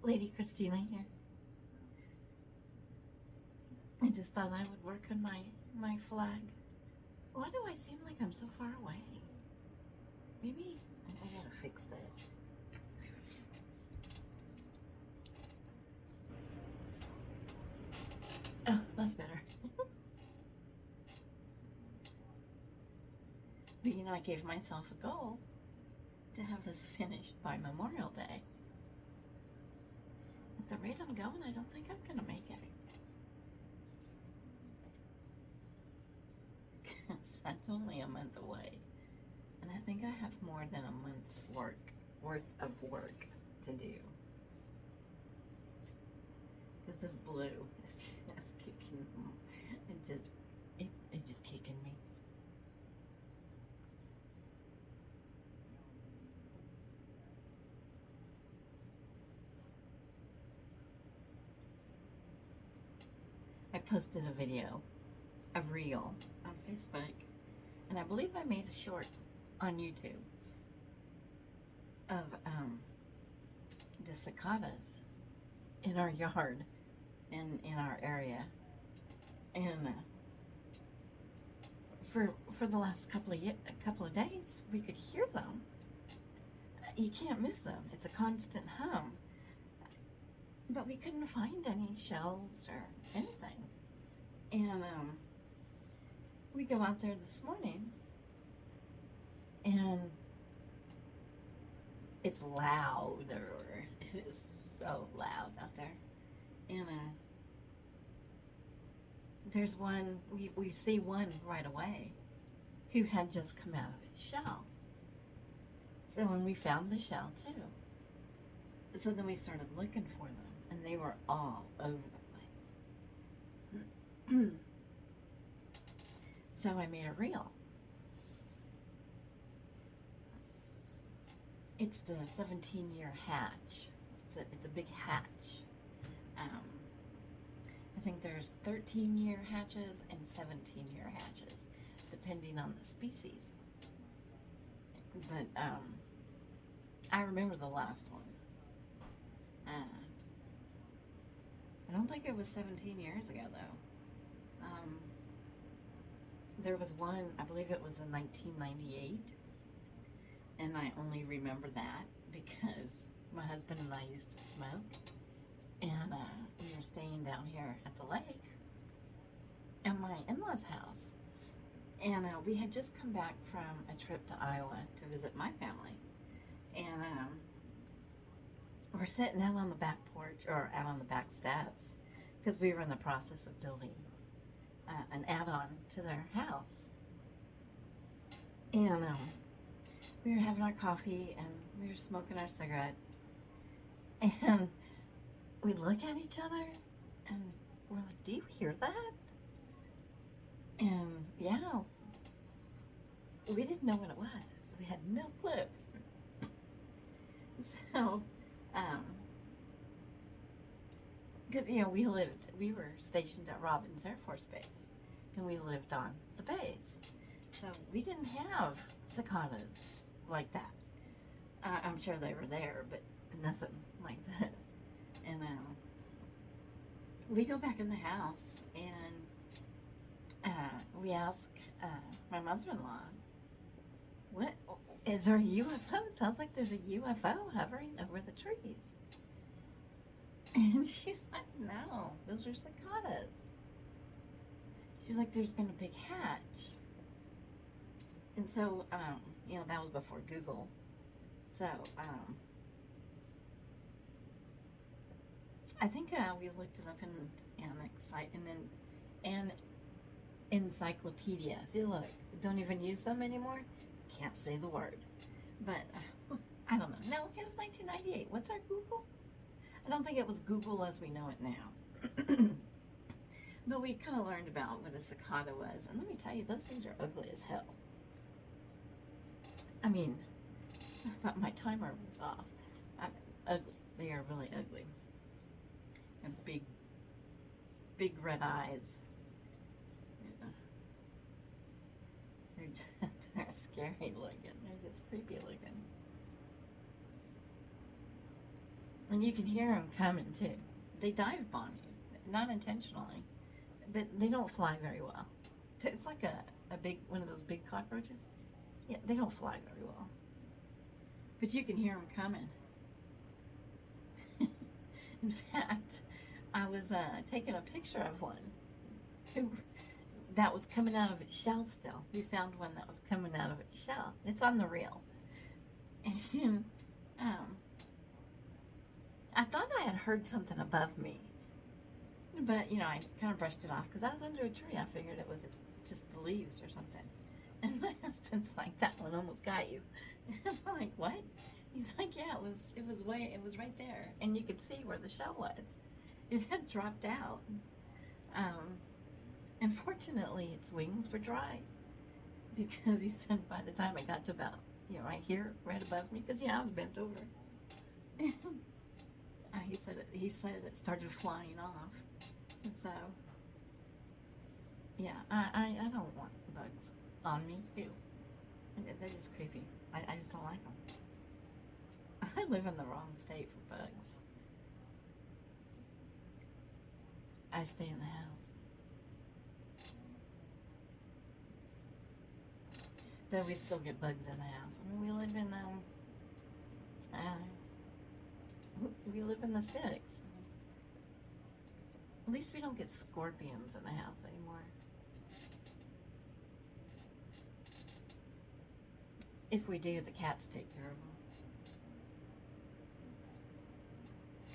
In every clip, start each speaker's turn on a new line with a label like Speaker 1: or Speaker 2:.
Speaker 1: Lady Christina here. I just thought I would work on my flag. Why do I seem like I'm so far away? Maybe I gotta fix this. Oh, that's better. But I gave myself a goal to have this finished by Memorial Day. At the rate I'm going, I don't think I'm gonna make it. Because that's only a month away. And I think I have more than a month's worth of work to do. Because this blue is just kicking, it's just kicking me. I posted a video, a reel on Facebook, and I believe I made a short on YouTube of the cicadas in our yard and in our area, and for the last couple of days we could hear them. You can't miss them. It's a constant hum. But we couldn't find any shells or anything. And we go out there this morning, and it's louder. It is so loud out there. And there's one, we see one right away who had just come out of its shell. So when we found the shell too. So then we started looking for them, and they were all over the place. So I made a reel. It's the 17-year hatch. It's a big hatch. I think there's 13-year hatches and 17-year hatches, depending on the species. But I remember the last one. I don't think it was 17 years ago, though. There was one, I believe it was in 1998, and I only remember that because my husband and I used to smoke, and we were staying down here at the lake at my in-laws' house, and we had just come back from a trip to Iowa to visit my family, and we're sitting out on the back porch, or out on the back steps, because we were in the process of building an add-on to their house. And we were having our coffee, and we were smoking our cigarette, and we look at each other, and we're like, do you hear that? And yeah, we didn't know what it was. We had no clue. So, because we were stationed at Robins Air Force Base, and we lived on the base, so we didn't have cicadas like that. I'm sure they were there, but nothing like this. And we go back in the house, and we ask my mother-in-law, "What is there a UFO? It sounds like there's a UFO hovering over the trees." And she's like, "No, those are cicadas." She's like, "There's been a big hatch." And so, that was before Google. So, I think we looked it up in an encyclopedia. See, look, don't even use them anymore. Can't say the word. But, I don't know. No, it was 1998. What's our Google? I don't think it was Google as we know it now. But we kind of learned about what a cicada was. And let me tell you, those things are ugly as hell. I mean, I thought my timer was off. Ugly. They are really ugly. And big red eyes. Yeah. They're scary looking. They're just creepy looking. And you can hear them coming too. They dive bomb you, not intentionally, but they don't fly very well. It's like a big one of those big cockroaches. Yeah, they don't fly very well, but you can hear them coming. In fact, I was taking a picture of one who, that was coming out of its shell still. We found one that was coming out of its shell. It's on the reel. And I thought I had heard something above me. But, I kind of brushed it off because I was under a tree. I figured it was just the leaves or something. And my husband's like, that one almost got you. And I'm like, what? He's like, yeah, it was right there. And you could see where the shell was. It had dropped out. And fortunately, its wings were dry. Because he said by the time I got to about, right here, right above me, because, I was bent over. He said it started flying off. And so, yeah, I don't want bugs on me. Ew. They're just creepy. I just don't like them. I live in the wrong state for bugs. I stay in the house. But we still get bugs in the house. I mean, we live in the sticks. At least we don't get scorpions in the house anymore. If we do, the cats take care of them.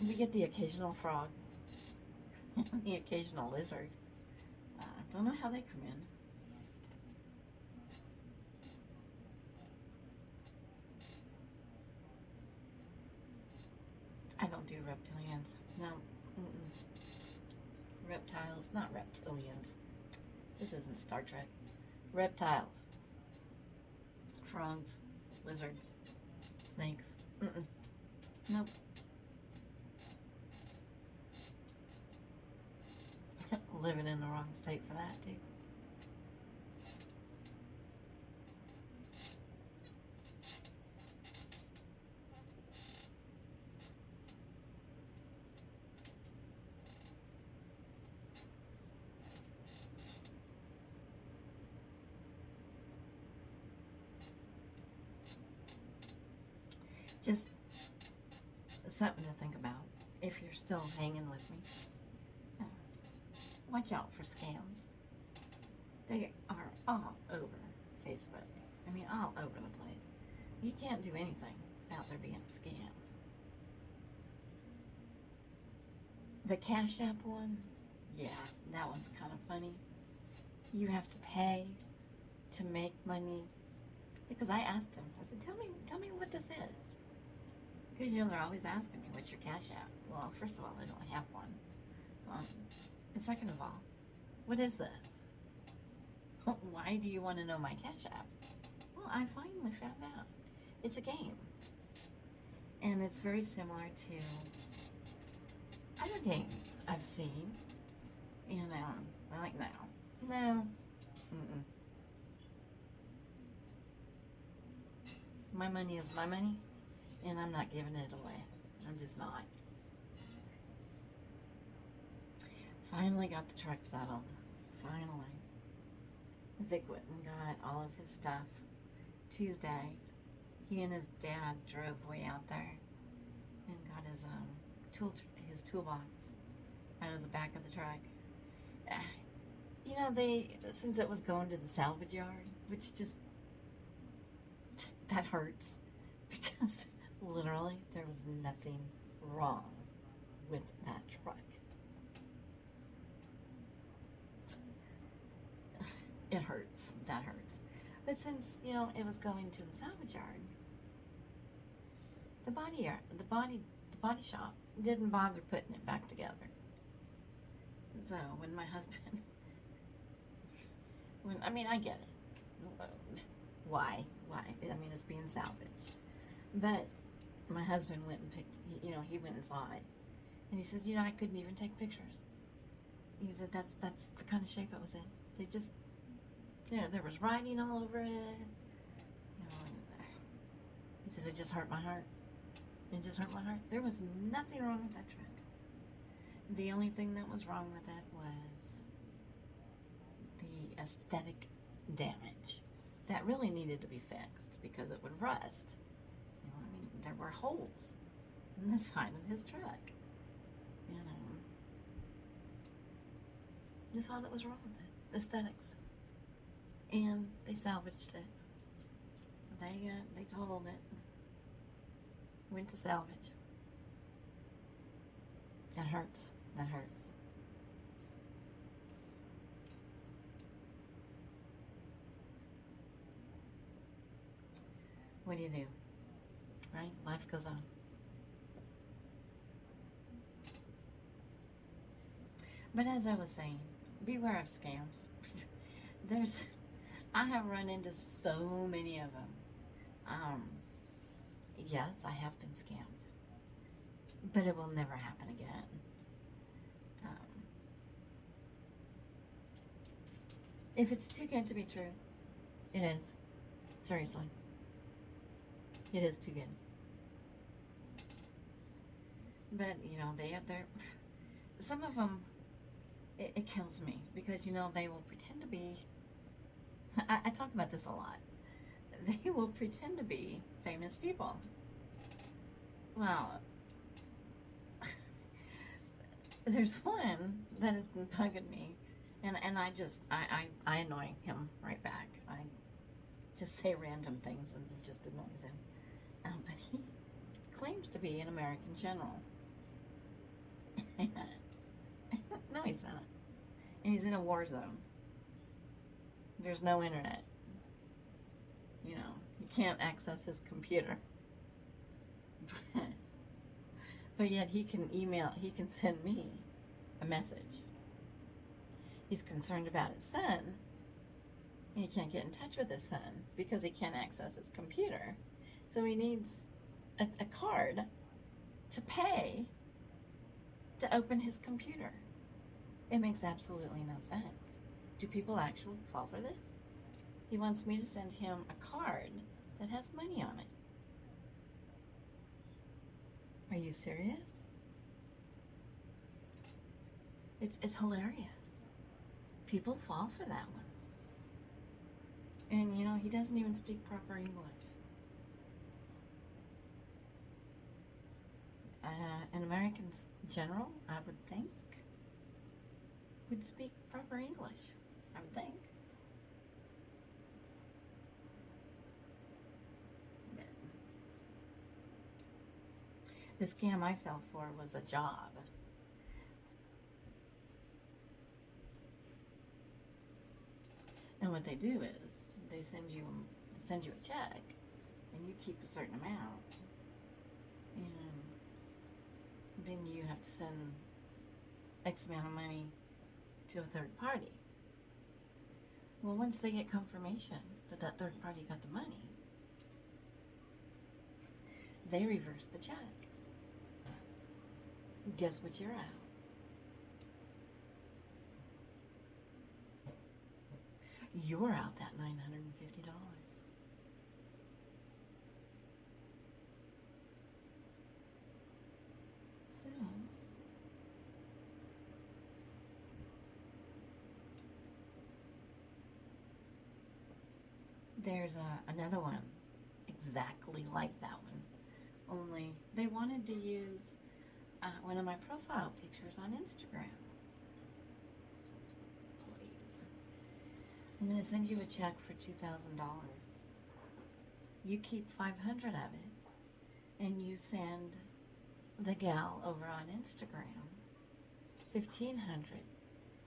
Speaker 1: We get the occasional frog, the occasional lizard. Don't know how they come in. I don't do reptilians. No. Reptiles, not reptilians. This isn't Star Trek. Reptiles. Frogs. Lizards. Snakes. Nope. Living in the wrong state for that, too. Just something to think about if you're still hanging with me. Watch out for scams. They are all over Facebook. I mean, all over the place. You can't do anything without there being a scam. The Cash App one, yeah, that one's kind of funny. You have to pay to make money. Because I asked him, I said, tell me what this is. Because, they're always asking me, what's your Cash App? Well, first of all, I don't have one. And second of all, what is this? Why do you want to know my Cash App? Well, I finally found out. It's a game. And it's very similar to other games I've seen. And I'm like, no. My money is my money, and I'm not giving it away. I'm just not. Finally got the truck settled. Finally. Vic went and got all of his stuff. Tuesday, he and his dad drove way out there and got his toolbox out of the back of the truck. Since it was going to the salvage yard, which just, that hurts, because literally there was nothing wrong with that truck. It hurts. That hurts. But since, it was going to the salvage yard, the body shop didn't bother putting it back together. So when my husband, I get it. Why? I mean, it's being salvaged. But my husband went and he went and saw it. And he says, I couldn't even take pictures. He said, that's the kind of shape it was in. They just, there was writing all over it. He said, it just hurt my heart. It just hurt my heart. There was nothing wrong with that truck. The only thing that was wrong with it was the aesthetic damage that really needed to be fixed because it would rust. You know, I mean, there were holes in the side of his truck. You know, just all that was wrong with it. Aesthetics. And they salvaged it. They totaled it. Went to salvage. That hurts. That hurts. What do you do? Right? Life goes on. But as I was saying, beware of scams. I have run into so many of them. Yes, I have been scammed, but it will never happen again. If it's too good to be true, it is. Seriously. It is too good. But, you know, they're some of them, it kills me because, you know, they will pretend to be, I talk about this a lot. They will pretend to be famous people. Well, there's one that has been bugging me, and I annoy him right back. I just say random things and it just annoys him. But he claims to be an American general. No, he's not. And he's in a war zone. There's no internet. You know, you can't access his computer. But yet he can send me a message. He's concerned about his son. And he can't get in touch with his son because he can't access his computer. So he needs a card to pay to open his computer. It makes absolutely no sense. Do people actually fall for this? He wants me to send him a card that has money on it. Are you serious? It's hilarious. People fall for that one. And you know, he doesn't even speak proper English. An American general, I would think, would speak proper English. I would think. But the scam I fell for was a job. And what they do is they send you a check, and you keep a certain amount, and then you have to send X amount of money to a third party. Well, once they get confirmation that that third party got the money, they reverse the check. Guess what you're out? You're out that $950. So, there's another one exactly like that one, only they wanted to use one of my profile pictures on Instagram. Please. I'm going to send you a check for $2,000. You keep $500 of it, and you send the gal over on Instagram $1,500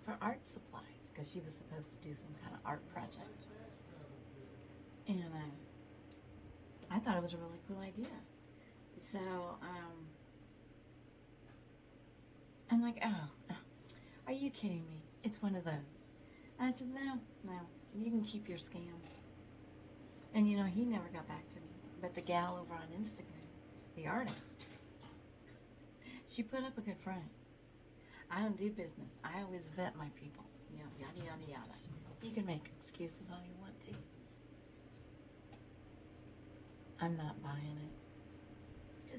Speaker 1: for art supplies because she was supposed to do some kind of art project. And I thought it was a really cool idea. So I'm like, oh, are you kidding me? It's one of those. And I said, no, you can keep your scam. And you know, he never got back to me. But the gal over on Instagram, the artist, she put up a good front. I don't do business. I always vet my people. You know, yada, yada, yada. You can make excuses all you want to. I'm not buying it.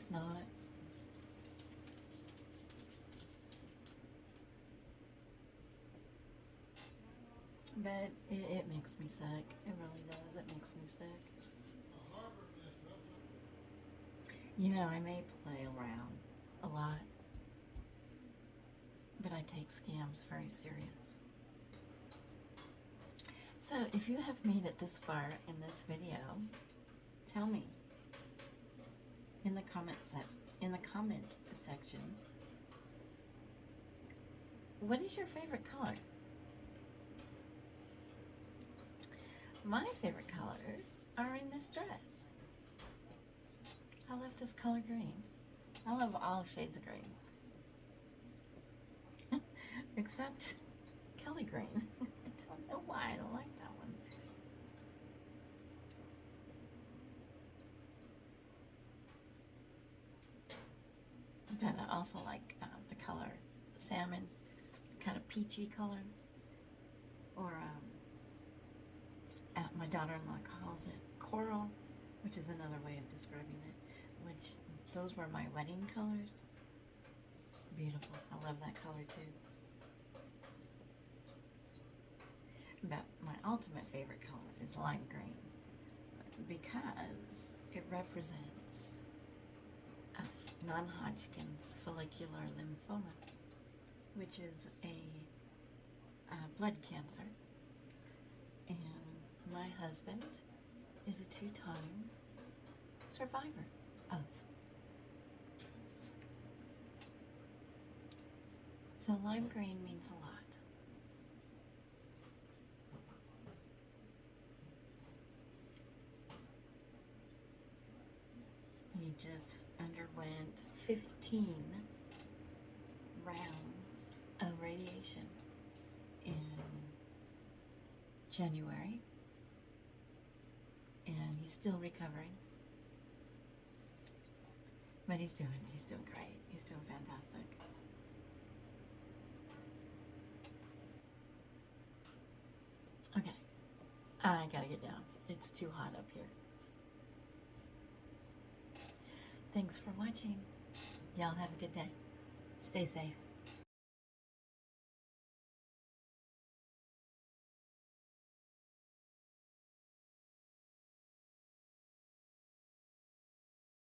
Speaker 1: it's not. But it makes me sick. It really does. It makes me sick. You know, I may play around a lot, but I take scams very serious. So if you have made it this far in this video, tell me in the comment section, what is your favorite color? My favorite colors are in this dress. I love this color green. I love all shades of green. Except Kelly green. I don't know why I don't like that one. But I also like the color salmon, kind of peachy color. Or my daughter-in-law calls it coral, which is another way of describing it. Which those were my wedding colors. Beautiful. I love that color too. But my ultimate favorite color is lime green because it represents non-Hodgkin's follicular lymphoma, which is a blood cancer. And my husband is a 2-time survivor of. So lime green means a lot. He just underwent 15 rounds of radiation in January, and he's still recovering. But he's doing great. He's doing fantastic. Okay, I gotta get down. It's too hot up here. Thanks for watching. Y'all have a good day. Stay safe.